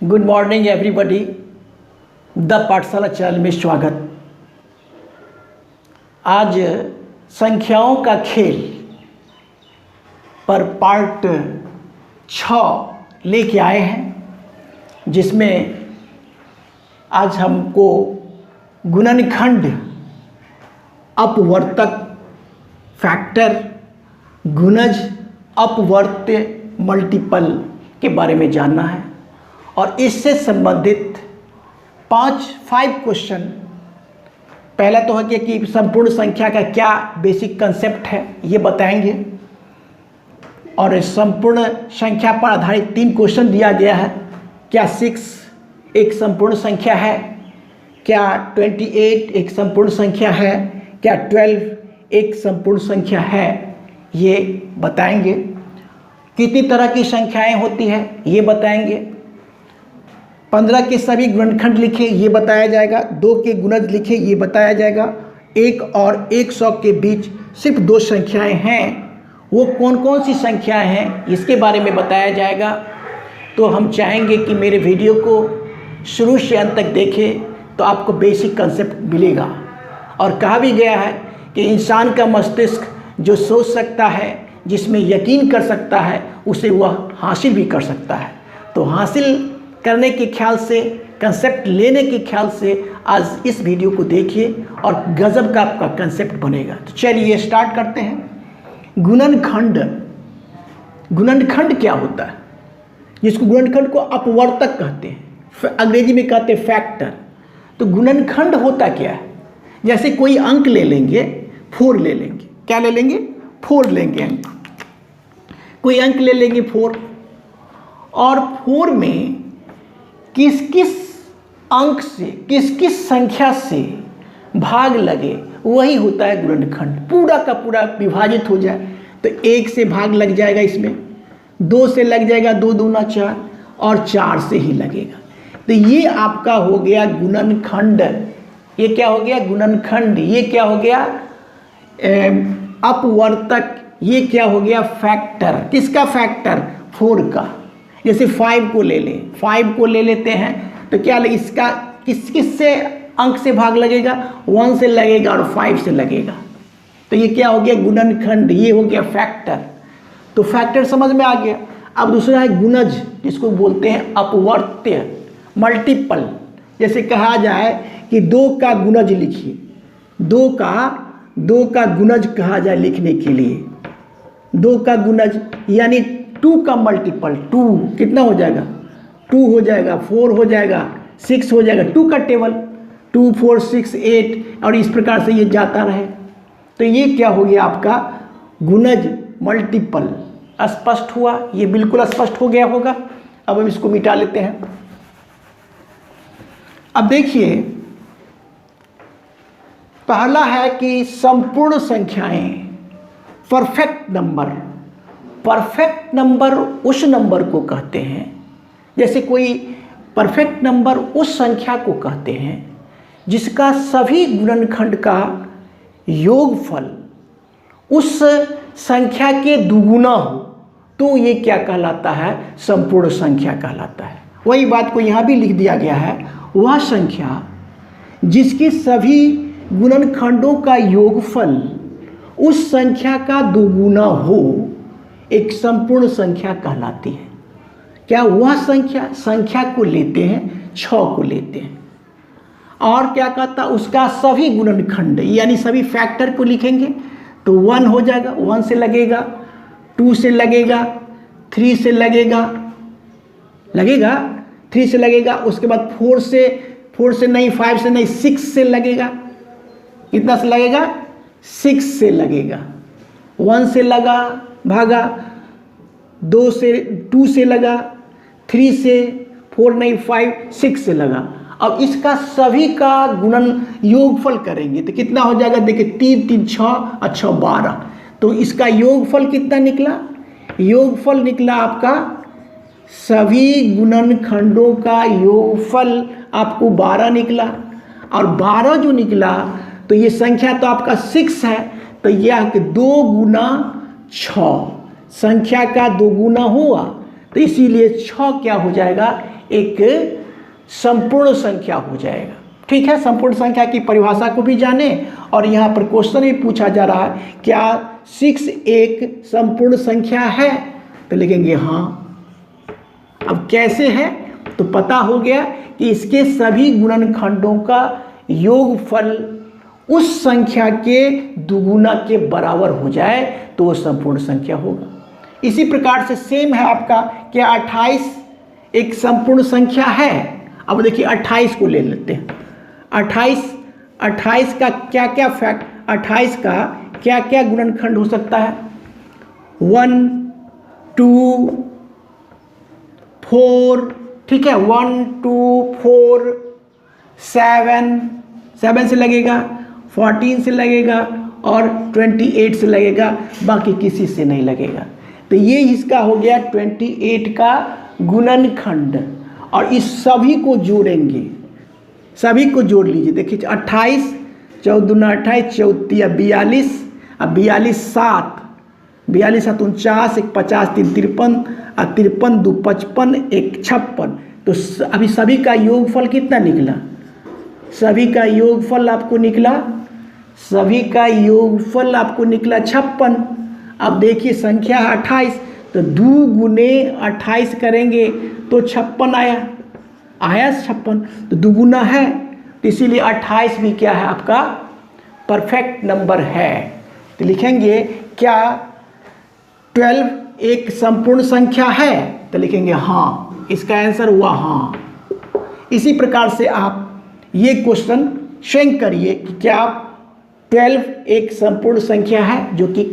Good morning everybody. The पाठशाला channel में स्वागत। आज संख्याओं का खेल पर पार्ट 6 लेके आए हैं, जिसमें आज हमको गुणनखंड, अपवर्तक, फैक्टर, गुणज, अपवर्त्य, मल्टीपल के बारे में जानना है और इससे संबंधित 5 क्वेश्चन। पहला तो है कि संपूर्ण संख्या का क्या बेसिक कंसेप्ट है, ये बताएंगे। और संपूर्ण संख्या पर आधारित 3 क्वेश्चन दिया गया है। क्या 6 एक संपूर्ण संख्या है? क्या 28 एक संपूर्ण संख्या है? क्या 12 एक संपूर्ण संख्या है? ये बताएंगे। कितनी तरह की संख्याएं होती है, ये बताएंगे। 15 के सभी गुणनखंड लिखे, ये बताया जाएगा। 2 के गुणज लिखे, ये बताया जाएगा। 1 और 100 के बीच सिर्फ 2 संख्याएं हैं, वो कौन कौन सी संख्याएं हैं, इसके बारे में बताया जाएगा। तो हम चाहेंगे कि मेरे वीडियो को शुरू से अंत तक देखें तो आपको बेसिक कंसेप्ट मिलेगा। और कहा भी गया है कि इंसान का मस्तिष्क जो सोच सकता है, जिसमें यकीन कर सकता है, उसे वह हासिल भी कर सकता है। तो हासिल करने के ख्याल से, कंसेप्ट लेने के ख्याल से आज इस वीडियो को देखिए और गजब का आपका कंसेप्ट बनेगा। तो चलिए स्टार्ट करते हैं। गुणनखंड। गुणनखंड क्या होता है? जिसको गुणनखंड को अपवर्तक कहते हैं, अंग्रेजी में कहते हैं फैक्टर। तो गुणनखंड होता क्या है? जैसे कोई अंक ले लेंगे, 4 ले लेंगे। क्या ले लेंगे? 4 लेंगे अंक। कोई अंक ले लेंगे 4, और 4 में किस किस अंक से, किस किस संख्या से भाग लगे, वही होता है गुणनखंड। पूरा का पूरा विभाजित हो जाए तो 1 से भाग लग जाएगा, इसमें 2 से लग जाएगा, 2 दूना 4, और 4 से ही लगेगा। तो ये आपका हो गया गुणनखंड। ये क्या हो गया? गुणनखंड। ये क्या हो गया? अपवर्तक। ये क्या हो गया? फैक्टर। किसका फैक्टर? 4 का। जैसे 5 को ले लें, 5 को ले लेते हैं तो क्या इसका किस किस से अंक से भाग लगेगा? 1 से लगेगा और 5 से लगेगा। तो ये क्या हो गया? गुणनखंड। ये हो गया फैक्टर। तो फैक्टर समझ में आ गया। अब दूसरा है गुणज, जिसको बोलते हैं अपवर्त्य, मल्टीपल। जैसे कहा जाए कि 2 का गुणज लिखिए, 2 का गुणज कहा जाए लिखने के लिए। 2 का गुणज यानी 2 का मल्टीपल। 2 कितना हो जाएगा? 2 हो जाएगा, 4 हो जाएगा, 6 हो जाएगा। 2 का टेबल 2, 4, 6, 8 और इस प्रकार से ये जाता रहे। तो ये क्या हो गया आपका? गुणज, मल्टीपल। स्पष्ट हुआ? ये बिल्कुल स्पष्ट हो गया होगा। अब हम इसको मिटा लेते हैं। अब देखिए, पहला है कि संपूर्ण संख्याएं, परफेक्ट नंबर। परफेक्ट नंबर उस नंबर को कहते हैं, जैसे कोई परफेक्ट नंबर उस संख्या को कहते हैं जिसका सभी गुणनखंड का योगफल उस संख्या के दुगुना हो, तो ये क्या कहलाता है? संपूर्ण संख्या कहलाता है। वही बात को यहाँ भी लिख दिया गया है। वह संख्या जिसके सभी गुणनखंडों का योगफल उस संख्या का दुगुना हो, एक संपूर्ण संख्या कहलाती है। क्या वह संख्या को लेते हैं, 6 को लेते हैं। और क्या कहता? उसका सभी गुणनखंड यानी सभी फैक्टर को लिखेंगे तो 1 हो जाएगा, 1 से लगेगा, 2 से लगेगा, 3 से लगेगा, 3 से लगेगा। उसके बाद 4 से नहीं, 5 से नहीं, 6 से लगेगा। कितना से लगेगा? 6 से लगेगा। 1 से लगा, भागा, 2 से लगा, 3 से, 4 नहीं, 5, 6 से लगा। अब इसका सभी का गुणन योगफल करेंगे तो कितना हो जाएगा? देखिए, 3, 3, 6 और 6, 12। तो इसका योगफल कितना निकला? योगफल निकला आपका, सभी गुणनखंडों का योगफल आपको 12 निकला। और 12 जो निकला तो ये संख्या तो आपका 6 है, तो यह 2 गुना 6 संख्या का 2 गुना हुआ तो इसीलिए 6 क्या हो जाएगा, एक संपूर्ण संख्या हो जाएगा। ठीक है, संपूर्ण संख्या की परिभाषा को भी जाने, और यहाँ पर क्वेश्चन भी पूछा जा रहा है क्या 6 एक संपूर्ण संख्या है, तो लिखेंगे हाँ। अब कैसे है, तो पता हो गया कि इसके सभी गुणनखंडों का योगफल उस संख्या के दुगुना के बराबर हो जाए तो वो संपूर्ण संख्या होगा। इसी प्रकार से सेम है आपका, क्या 28 एक संपूर्ण संख्या है। अब देखिए 28 को ले लेते हैं। 28 का क्या क्या फैक्ट, 28 का क्या क्या गुणनखंड हो सकता है, 1 2 4, ठीक है, 1 2 4 7 से लगेगा, 14 से लगेगा और 28 से लगेगा, बाकी किसी से नहीं लगेगा। तो ये इसका हो गया 28 का गुणनखंड, और इस सभी को जोड़ेंगे, सभी को जोड़ लीजिए। देखिए 28 14 दूना 28, 14 42, अब 42 7, 42 7 49, 1 50, 3 53, और 53 2 55, 1 56। तो अभी सभी का योगफल कितना निकला, सभी का योगफल आपको निकला, सभी का योगफल आपको निकला 56। अब देखिए संख्या 28, तो 2 गुने 28 करेंगे तो 56 आया 56, तो दुगुना है, तो इसीलिए 28 भी क्या है आपका परफेक्ट नंबर है। तो लिखेंगे क्या 12 एक संपूर्ण संख्या है, तो लिखेंगे हाँ, इसका आंसर हुआ हाँ। इसी प्रकार से आप ये क्वेश्चन स्वयं करिए कि क्या 12 एक संपूर्ण संख्या है, जो कि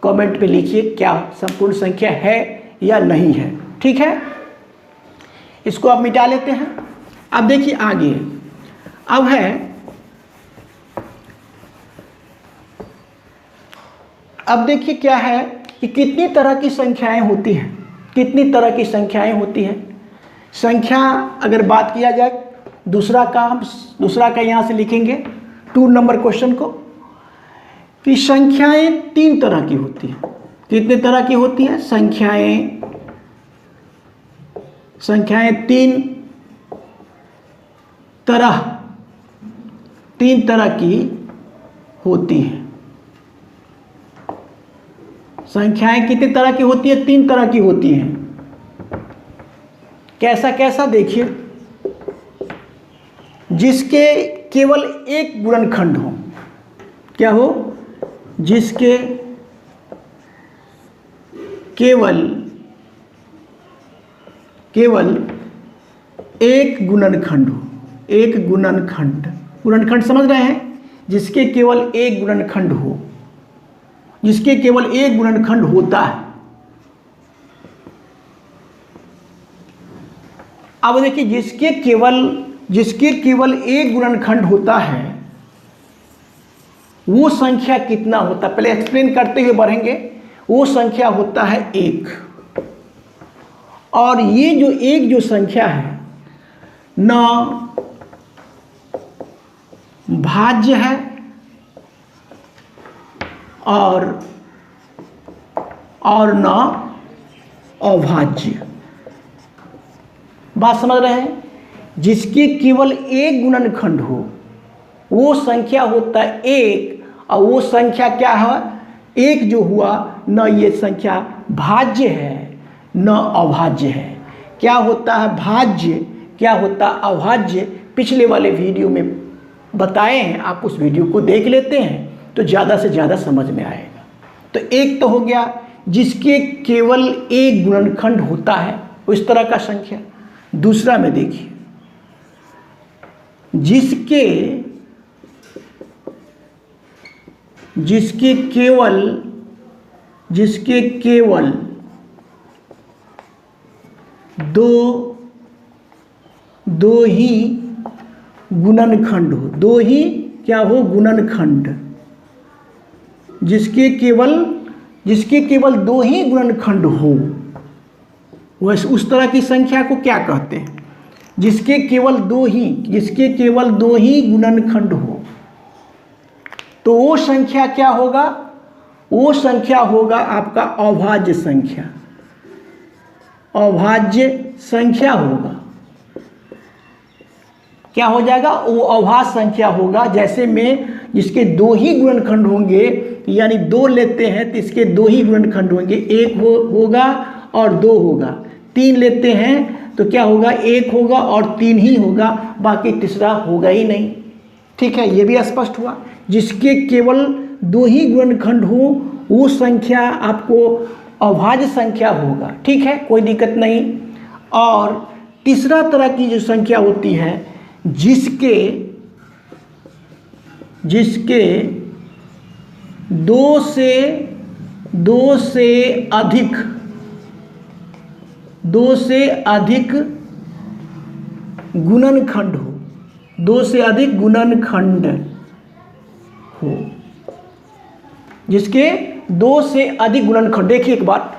कमेंट पे लिखिए क्या संपूर्ण संख्या है या नहीं है। ठीक है, इसको अब मिटा लेते हैं। अब देखिए आगे, अब है, अब देखिए क्या है कि कितनी तरह की संख्याएं होती हैं, कितनी तरह की संख्याएं होती हैं। संख्या अगर बात किया जाए, दूसरा का यहाँ से लिखेंगे 2 नंबर क्वेश्चन को, कि संख्याएं 3 तरह की होती हैं। कितने तरह की होती हैं संख्याएं, संख्याएं 3 तरह की होती हैं। संख्याएं कितनी तरह की होती है, 3 तरह की होती हैं। कैसा कैसा देखिए, जिसके केवल एक गुणनखंड हो, क्या हो, जिसके केवल एक गुणनखंड हो, एक गुणनखंड समझ रहे हैं, जिसके केवल एक गुणनखंड हो, जिसके केवल एक गुणनखंड होता है। अब देखिए जिसके केवल एक गुणनखंड होता है, वो संख्या कितना होता है, पहले एक्सप्लेन करते हुए बढ़ेंगे। वो संख्या होता है 1, और ये जो एक जो संख्या है न भाज्य है और न अभाज्य। बात समझ रहे हैं, जिसके केवल एक गुणनखंड हो वो संख्या होता है 1, और वो संख्या क्या है, एक जो हुआ, न ये संख्या भाज्य है न अभाज्य है। क्या होता है भाज्य, क्या होता है अभाज्य, पिछले वाले वीडियो में बताए हैं, आप उस वीडियो को देख लेते हैं तो ज़्यादा से ज़्यादा समझ में आएगा। तो एक तो हो गया जिसके केवल एक गुणनखंड होता है, उस तरह का संख्या। दूसरा में देखिए, जिसके केवल दो ही गुणनखंड हो, दो ही क्या हो गुणनखंड, जिसके केवल 2 ही गुणनखंड हो, वैसे उस तरह की संख्या को क्या कहते हैं, जिसके केवल दो ही गुणनखंड हो। तो वो संख्या क्या होगा, वो संख्या होगा आपका अभाज्य संख्या। अभाज्य संख्या होगा। क्या हो जाएगा? वो अभाज्य संख्या होगा। जैसे में जिसके दो ही गुणनखंड होंगे, यानी दो लेते हैं तो इसके दो ही गुणनखंड होंगे, एक होगा और दो होगा। तीन लेते हैं तो क्या होगा? एक होगा और तीन ही होगा, बाकी तीसरा होगा ही नहीं। ठीक है, ये भी स्पष्ट हुआ। जिसके केवल दो ही गुणनखंड हो वो संख्या आपको अभाज्य संख्या होगा। ठीक है, कोई दिक्कत नहीं। और तीसरा तरह की जो संख्या होती है, जिसके दो से अधिक गुणनखंड हो, दो से अधिक गुणनखंड हो, जिसके दो से अधिक गुणनखंड, देखिए एक बार,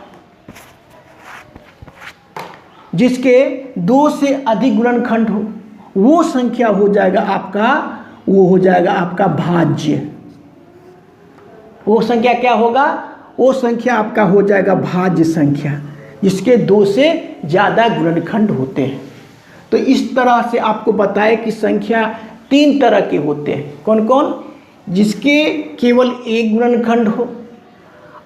जिसके दो से अधिक गुणनखंड हो वो संख्या हो जाएगा आपका, वो हो जाएगा आपका भाज्य। वो संख्या क्या होगा? वो संख्या आपका हो जाएगा भाज्य संख्या, जिसके दो से ज़्यादा गुणनखंड होते हैं। तो इस तरह से आपको बताया कि संख्या तीन तरह के होते हैं। कौन कौन? जिसके केवल एक गुणनखंड हो,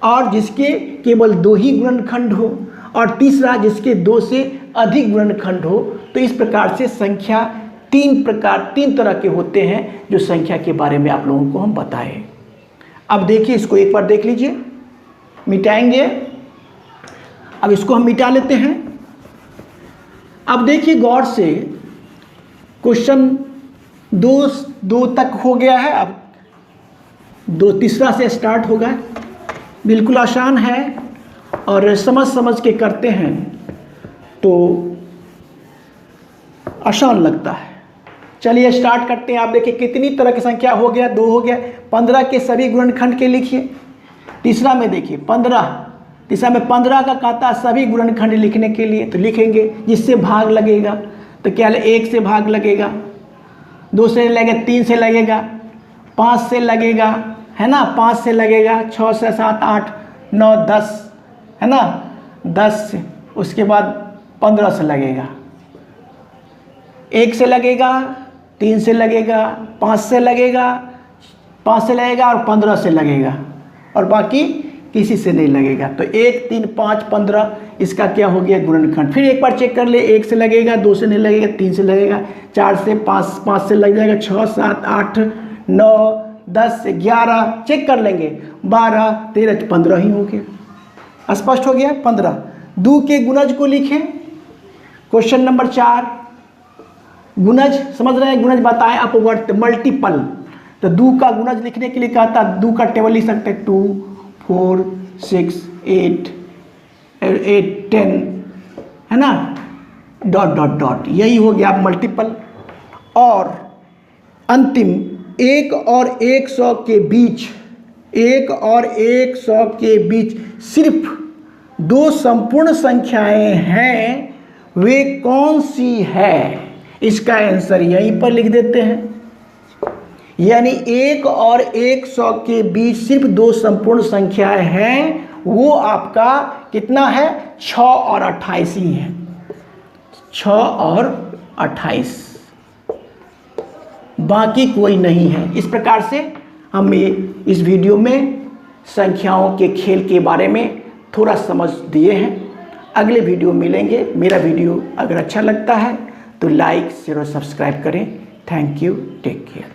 और जिसके केवल दो ही गुणनखंड हो, और तीसरा जिसके दो से अधिक गुणनखंड हो। तो इस प्रकार से संख्या तीन तरह के होते हैं, जो संख्या के बारे में आप लोगों को हम बताएं। अब देखिए, इसको एक बार देख लीजिए, मिटाएंगे। अब इसको हम मिटा लेते हैं। अब देखिए गौर से, क्वेश्चन दो तक हो गया है, अब तीसरा से स्टार्ट होगा। बिल्कुल आसान है और समझ के करते हैं तो आसान लगता है। चलिए स्टार्ट करते हैं। आप देखिए कितनी तरह की संख्या हो गया, दो हो गया। 15 के सभी गुणनखंड के लिखिए। तीसरा में देखिए 15, तीसरा में 15 का कहता सभी गुणनखंड लिखने के लिए, तो लिखेंगे। जिससे भाग लगेगा तो क्या, 1 से भाग लगेगा, 2 से लगेगा, 3 से लगेगा, 5 से लगेगा, है ना, 5 से लगेगा, 6 से 7 8 9 10, है ना, 10 से, उसके बाद 15 से लगेगा, 1 से लगेगा, 3 से लगेगा, 5 से लगेगा, 5 से लगेगा और 15 से लगेगा, और बाकी किसी से नहीं लगेगा। तो 1 3 5 15 इसका क्या हो गया? गुणनखंड। फिर एक बार चेक कर ले, 1 से लगेगा, 2 से नहीं लगेगा, 3 से लगेगा, 4 से 5 से लग जाएगा, 6 7 8 9 10 से 11 चेक कर लेंगे, 12 13 15 ही हो गया। स्पष्ट हो गया? 15। 2 के गुणज को लिखें। क्वेश्चन नंबर 4, गुणज समझ रहे हैं? गुणज बताएं, अपवर्त मल्टीपल। तो 2 का गुणज लिखने के लिए कहता, 2 का टेबल लिख सकते हैं, 2 4 6 8 10, है ना, डॉट डॉट डॉट, यही हो गया मल्टीपल। और अंतिम 1 और 100 के बीच, 1 और 100 के बीच सिर्फ 2 संपूर्ण संख्याएं हैं, वे कौन सी है? इसका आंसर यहीं पर लिख देते हैं। यानी 1 और 100 के बीच सिर्फ 2 संपूर्ण संख्याएं हैं, वो आपका कितना है? 6 और 28 ही है। 6 और 28, बाकी कोई नहीं है। इस प्रकार से हम इस वीडियो में संख्याओं के खेल के बारे में थोड़ा समझ दिए हैं। अगले वीडियो मिलेंगे। मेरा वीडियो अगर अच्छा लगता है तो लाइक शेयर और सब्सक्राइब करें। Thank you, take care.